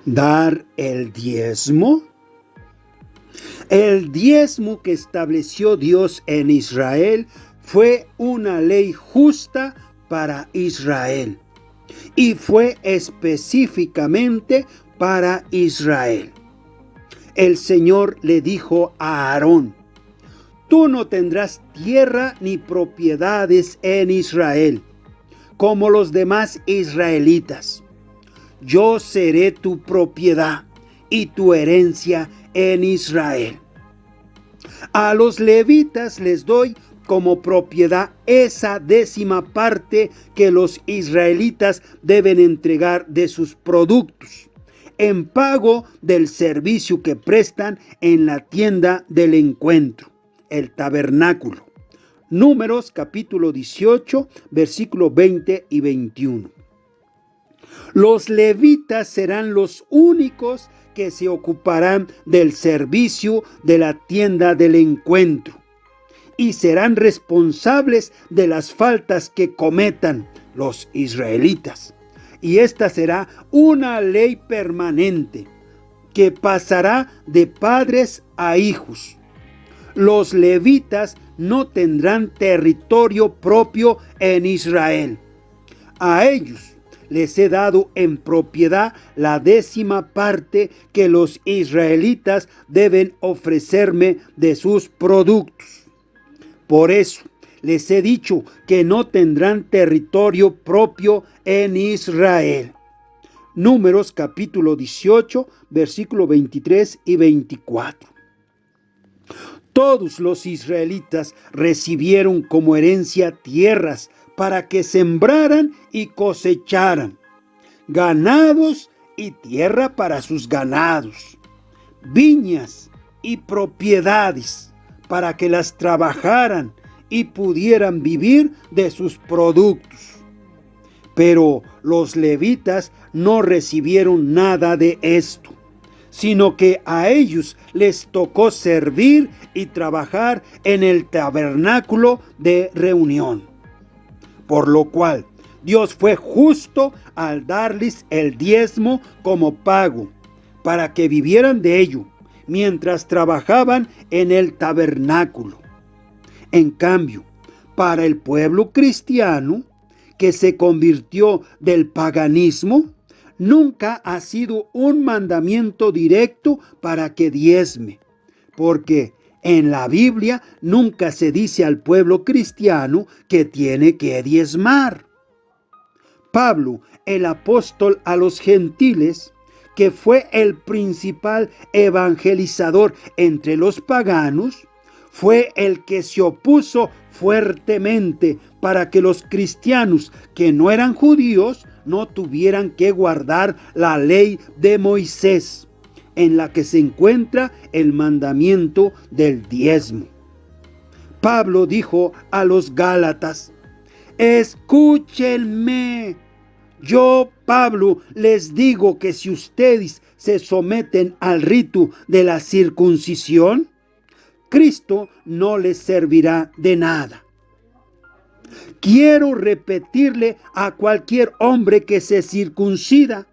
dar el diezmo. El diezmo que estableció Dios en Israel fue una ley justa para Israel y fue específicamente para Israel. El Señor le dijo a Aarón: tú no tendrás tierra ni propiedades en Israel, como los demás israelitas. Yo seré tu propiedad y tu herencia en Israel. A los levitas les doy como propiedad esa 10ª parte que los israelitas deben entregar de sus productos, en pago del servicio que prestan en la tienda del encuentro, el tabernáculo. Números capítulo 18, versículos 20 y 21. Los levitas serán los únicos que se ocuparán del servicio de la tienda del encuentro y serán responsables de las faltas que cometan los israelitas. Y esta será una ley permanente que pasará de padres a hijos. Los levitas no tendrán territorio propio en Israel. A ellos les he dado en propiedad la 10ª parte que los israelitas deben ofrecerme de sus productos. Por eso les he dicho que no tendrán territorio propio en Israel. Números capítulo 18, versículos 23 y 24. Todos los israelitas recibieron como herencia tierras para que sembraran y cosecharan, ganados y tierra para sus ganados, viñas y propiedades para que las trabajaran y pudieran vivir de sus productos. Pero los levitas no recibieron nada de esto, sino que a ellos les tocó servir y trabajar en el tabernáculo de reunión. Por lo cual Dios fue justo al darles el diezmo como pago, para que vivieran de ello, mientras trabajaban en el tabernáculo. En cambio, para el pueblo cristiano, que se convirtió del paganismo, nunca ha sido un mandamiento directo para que diezme, porque en la Biblia nunca se dice al pueblo cristiano que tiene que diezmar. Pablo, el apóstol a los gentiles, que fue el principal evangelizador entre los paganos, fue el que se opuso fuertemente para que los cristianos que no eran judíos no tuvieran que guardar la ley de Moisés, en la que se encuentra el mandamiento del diezmo. Pablo dijo a los gálatas: escúchenme. Yo, Pablo, les digo que si ustedes se someten al rito de la circuncisión, Cristo no les servirá de nada. Quiero repetirle a cualquier hombre que se circuncida,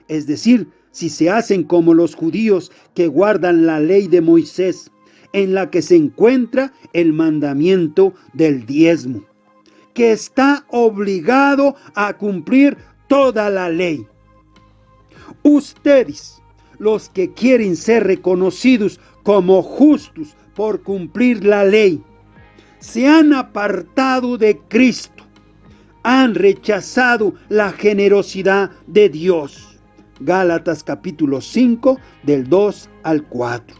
es decir, si se hacen como los judíos que guardan la ley de Moisés, en la que se encuentra el mandamiento del diezmo, que está obligado a cumplir toda la ley. Ustedes, los que quieren ser reconocidos como justos por cumplir la ley, se han apartado de Cristo, han rechazado la generosidad de Dios. Gálatas capítulo 5, del 2 al 4.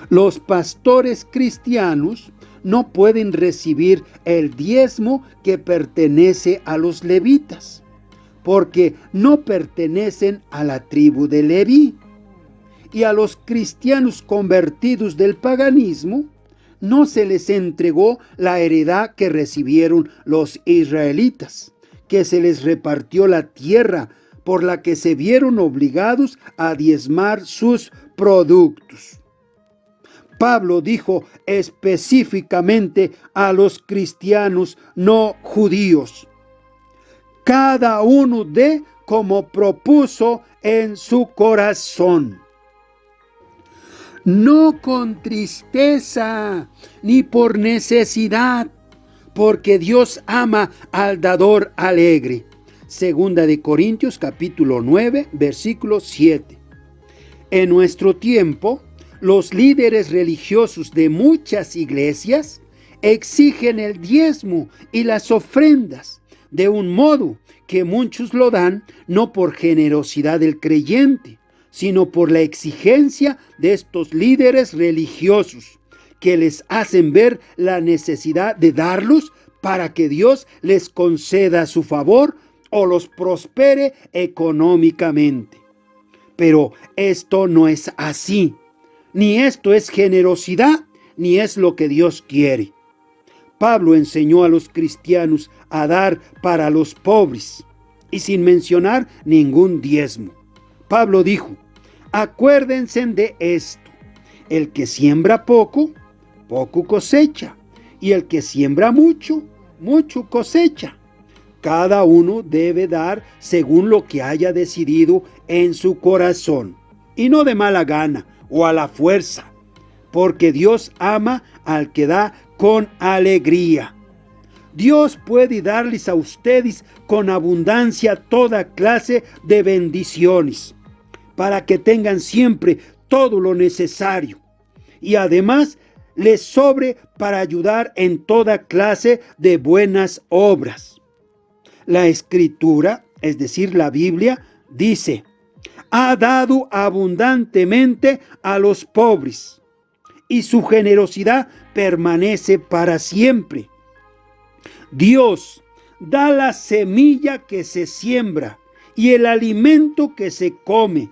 Los pastores cristianos no pueden recibir el diezmo que pertenece a los levitas, porque no pertenecen a la tribu de Leví. Y a los cristianos convertidos del paganismo no se les entregó la heredad que recibieron los israelitas, que se les repartió la tierra por la que se vieron obligados a diezmar sus productos. Pablo dijo específicamente a los cristianos no judíos: cada uno dé como propuso en su corazón. No con tristeza ni por necesidad, porque Dios ama al dador alegre. Segunda de Corintios capítulo 9, versículo 7. En nuestro tiempo, los líderes religiosos de muchas iglesias exigen el diezmo y las ofrendas, de un modo que muchos lo dan no por generosidad del creyente, sino por la exigencia de estos líderes religiosos, que les hacen ver la necesidad de darlos para que Dios les conceda su favor o los prospere económicamente. Pero esto no es así, ni esto es generosidad, ni es lo que Dios quiere. Pablo enseñó a los cristianos a dar para los pobres, y sin mencionar ningún diezmo. Pablo dijo: acuérdense de esto, el que siembra poco, poco cosecha, y el que siembra mucho, mucho cosecha. Cada uno debe dar según lo que haya decidido en su corazón, y no de mala gana o a la fuerza, porque Dios ama al que da con alegría. Dios puede darles a ustedes con abundancia toda clase de bendiciones, para que tengan siempre todo lo necesario, y además les sobre para ayudar en toda clase de buenas obras. La Escritura, es decir, la Biblia, dice: ha dado abundantemente a los pobres, y su generosidad permanece para siempre. Dios da la semilla que se siembra y el alimento que se come.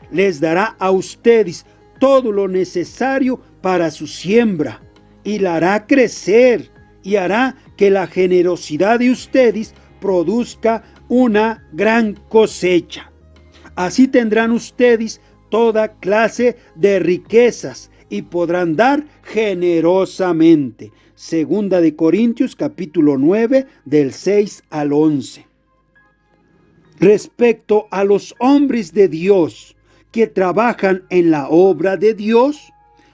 Les dará a ustedes todo lo necesario para su siembra, y la hará crecer, y hará que la generosidad de ustedes produzca una gran cosecha. Así tendrán ustedes toda clase de riquezas y podrán dar generosamente. Segunda de Corintios capítulo 9 del 6 al 11. Respecto a los hombres de Dios que trabajan en la obra de Dios,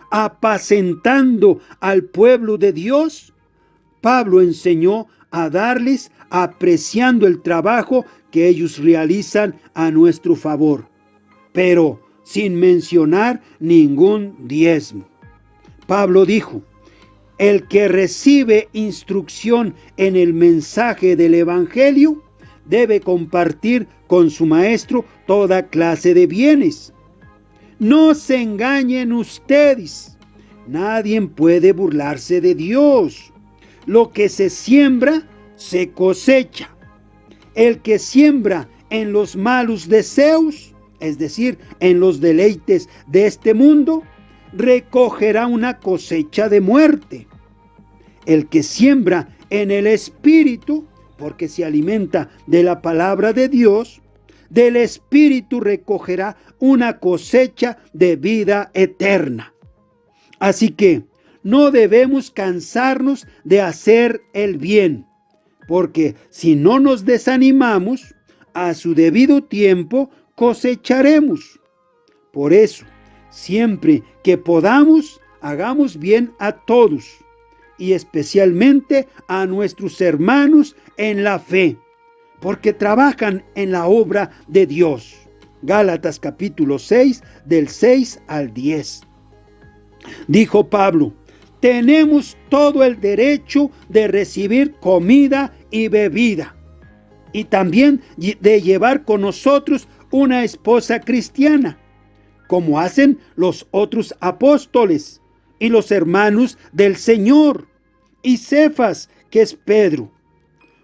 apacentando al pueblo de Dios, Pablo enseñó a darles apreciando el trabajo que ellos realizan a nuestro favor, pero sin mencionar ningún diezmo. Pablo dijo: el que recibe instrucción en el mensaje del Evangelio debe compartir con su maestro toda clase de bienes. No se engañen ustedes, nadie puede burlarse de Dios. Lo que se siembra, se cosecha. El que siembra en los malos deseos, es decir, en los deleites de este mundo, recogerá una cosecha de muerte. El que siembra en el Espíritu, porque se alimenta de la palabra de Dios, del Espíritu recogerá una cosecha de vida eterna. Así que no debemos cansarnos de hacer el bien, porque si no nos desanimamos, a su debido tiempo cosecharemos. Por eso, siempre que podamos, hagamos bien a todos, y especialmente a nuestros hermanos en la fe, porque trabajan en la obra de Dios. Gálatas capítulo 6, del 6 al 10. Dijo Pablo: tenemos todo el derecho de recibir comida y bebida, y también de llevar con nosotros una esposa cristiana, como hacen los otros apóstoles y los hermanos del Señor, y Cefas, que es Pedro.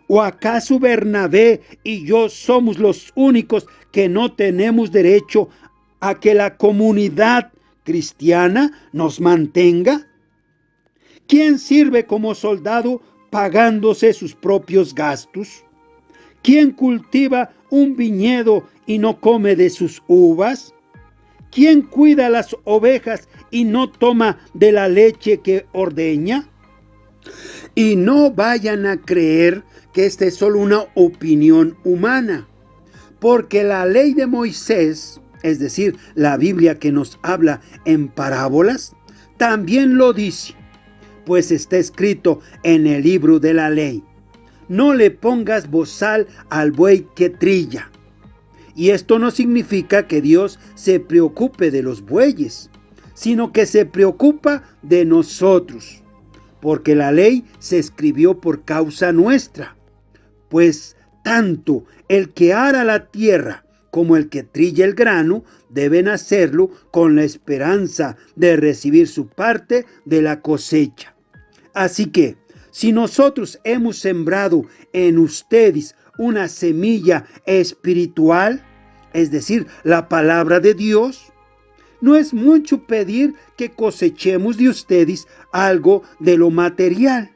¿O acaso Bernabé y yo somos los únicos que no tenemos derecho a que la comunidad cristiana nos mantenga? ¿Quién sirve como soldado pagándose sus propios gastos? ¿Quién cultiva un viñedo y no come de sus uvas? ¿Quién cuida las ovejas y no toma de la leche que ordeña? Y no vayan a creer que esta es solo una opinión humana, porque la ley de Moisés, es decir, la Biblia que nos habla en parábolas, también lo dice, pues está escrito en el libro de la ley: no le pongas bozal al buey que trilla. Y esto no significa que Dios se preocupe de los bueyes, sino que se preocupa de nosotros, porque la ley se escribió por causa nuestra. Pues tanto el que ara la tierra como el que trilla el grano deben hacerlo con la esperanza de recibir su parte de la cosecha. Así que, si nosotros hemos sembrado en ustedes una semilla espiritual, es decir, la palabra de Dios, no es mucho pedir que cosechemos de ustedes algo de lo material,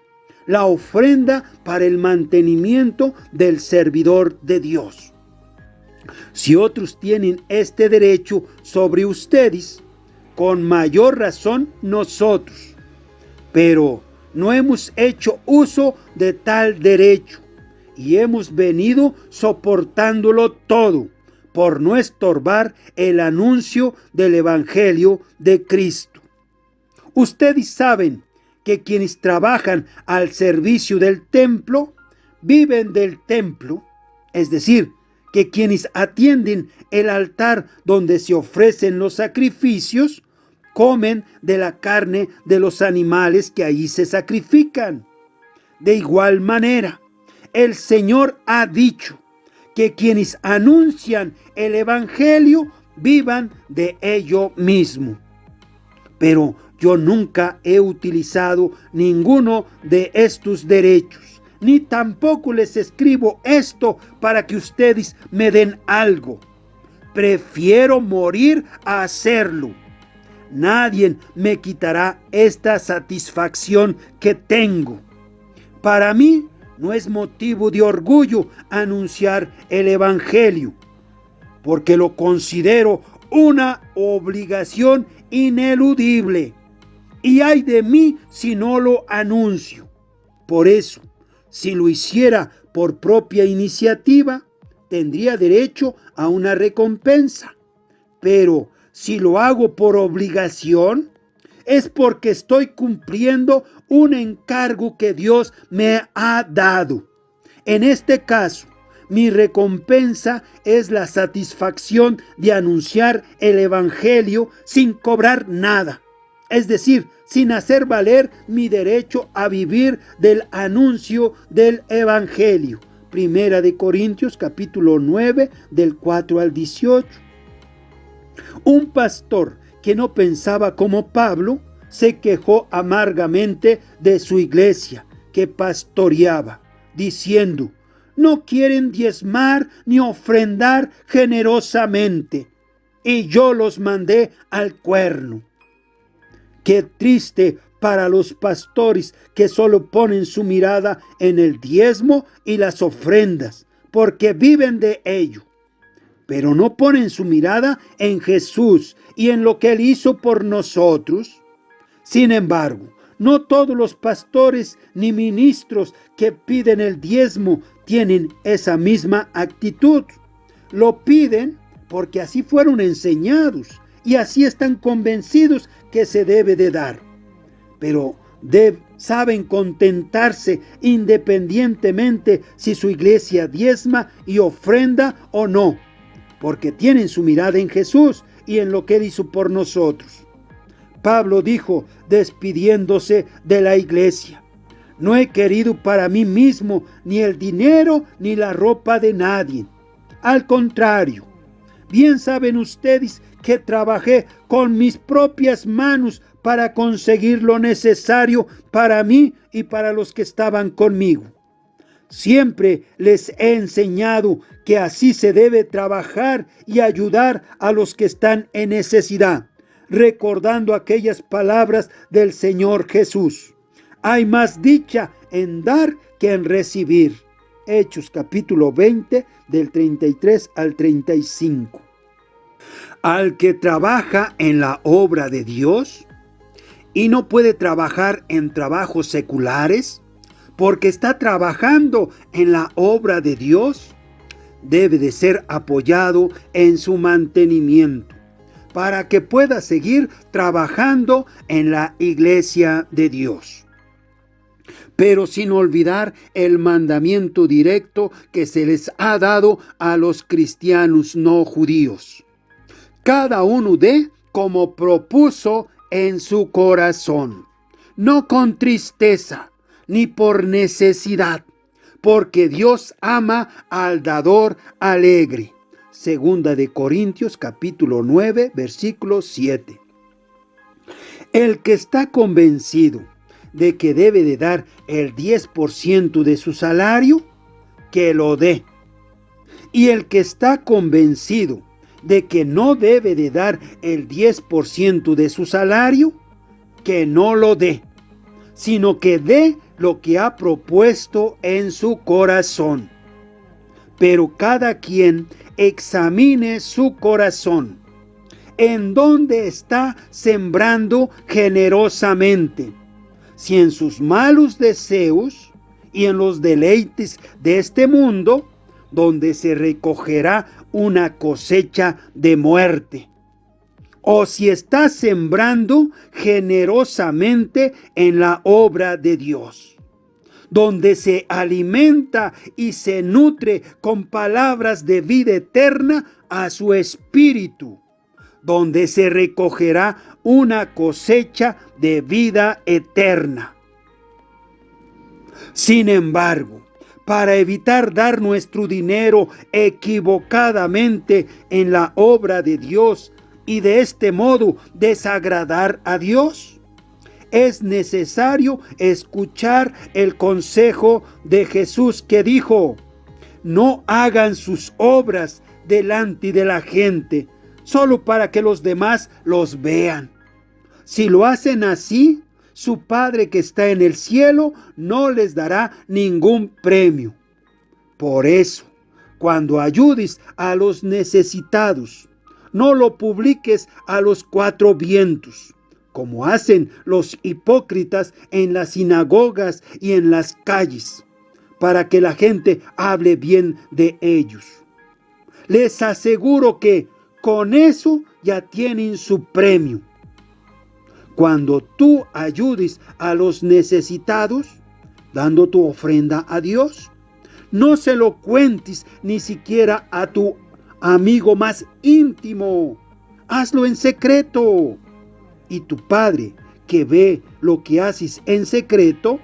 la ofrenda para el mantenimiento del servidor de Dios. Si otros tienen este derecho sobre ustedes, con mayor razón nosotros. Pero no hemos hecho uso de tal derecho y hemos venido soportándolo todo por no estorbar el anuncio del Evangelio de Cristo. Ustedes saben que quienes trabajan al servicio del templo viven del templo, es decir, que quienes atienden el altar donde se ofrecen los sacrificios comen de la carne de los animales que allí se sacrifican. De igual manera, el Señor ha dicho que quienes anuncian el Evangelio vivan de ello mismo. Pero yo nunca he utilizado ninguno de estos derechos, ni tampoco les escribo esto para que ustedes me den algo. Prefiero morir a hacerlo. Nadie me quitará esta satisfacción que tengo. Para mí no es motivo de orgullo anunciar el Evangelio, porque lo considero una obligación ineludible. Y ay de mí si no lo anuncio. Por eso, si lo hiciera por propia iniciativa, tendría derecho a una recompensa. Pero si lo hago por obligación, es porque estoy cumpliendo un encargo que Dios me ha dado. En este caso, mi recompensa es la satisfacción de anunciar el Evangelio sin cobrar nada. Es decir, sin hacer valer mi derecho a vivir del anuncio del Evangelio. Primera de Corintios capítulo 9 del 4 al 18. Un pastor que no pensaba como Pablo se quejó amargamente de su iglesia que pastoreaba, diciendo: no quieren diezmar ni ofrendar generosamente, y yo los mandé al cuerno. Qué triste para los pastores que solo ponen su mirada en el diezmo y las ofrendas, porque viven de ello, pero no ponen su mirada en Jesús y en lo que Él hizo por nosotros. Sin embargo, no todos los pastores ni ministros que piden el diezmo tienen esa misma actitud. Lo piden porque así fueron enseñados y así están convencidos que se debe de dar. Pero saben contentarse independientemente si su iglesia diezma y ofrenda o no, porque tienen su mirada en Jesús y en lo que Él hizo por nosotros. Pablo dijo, despidiéndose de la iglesia: no he querido para mí mismo ni el dinero ni la ropa de nadie. Al contrario, bien saben ustedes que trabajé con mis propias manos para conseguir lo necesario para mí y para los que estaban conmigo. Siempre les he enseñado que así se debe trabajar y ayudar a los que están en necesidad, recordando aquellas palabras del Señor Jesús: hay más dicha en dar que en recibir. Hechos capítulo 20 del 33 al 35. Al que trabaja en la obra de Dios y no puede trabajar en trabajos seculares, porque está trabajando en la obra de Dios, debe de ser apoyado en su mantenimiento para que pueda seguir trabajando en la iglesia de Dios. Pero sin olvidar el mandamiento directo que se les ha dado a los cristianos no judíos. Cada uno dé como propuso en su corazón, no con tristeza ni por necesidad, porque Dios ama al dador alegre. Segunda de Corintios capítulo 9, versículo 7. El que está convencido de que debe de dar el 10% de su salario, que lo dé. Y el que está convencido de que no debe de dar el 10% de su salario, que no lo dé, sino que dé lo que ha propuesto en su corazón. Pero cada quien examine su corazón, en dónde está sembrando generosamente, si en sus malos deseos y en los deleites de este mundo, donde se recogerá una cosecha de muerte, o si está sembrando generosamente en la obra de Dios, donde se alimenta y se nutre con palabras de vida eterna a su espíritu, donde se recogerá una cosecha de vida eterna. Sin embargo, para evitar dar nuestro dinero equivocadamente en la obra de Dios y de este modo desagradar a Dios, es necesario escuchar el consejo de Jesús que dijo: no hagan sus obras delante de la gente, solo para que los demás los vean. Si lo hacen así, su Padre que está en el cielo no les dará ningún premio. Por eso, cuando ayudes a los necesitados, no lo publiques a los cuatro vientos, como hacen los hipócritas en las sinagogas y en las calles, para que la gente hable bien de ellos. Les aseguro que con eso ya tienen su premio. Cuando tú ayudes a los necesitados, dando tu ofrenda a Dios, no se lo cuentes ni siquiera a tu amigo más íntimo. Hazlo en secreto. Y tu Padre, que ve lo que haces en secreto,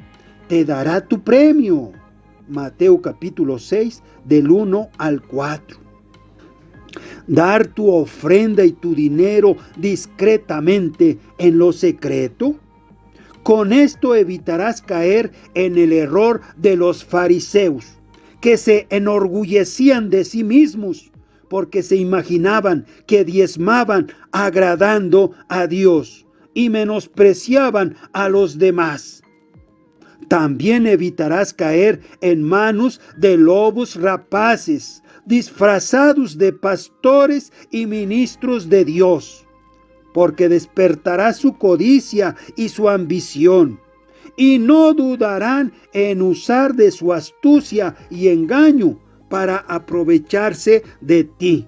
te dará tu premio. Mateo capítulo 6, del 1 al 4. Dar tu ofrenda y tu dinero discretamente en lo secreto. Con esto evitarás caer en el error de los fariseos, que se enorgullecían de sí mismos, porque se imaginaban que diezmaban agradando a Dios y menospreciaban a los demás. También evitarás caer en manos de lobos rapaces, disfrazados de pastores y ministros de Dios, porque despertará su codicia y su ambición, y no dudarán en usar de su astucia y engaño para aprovecharse de ti.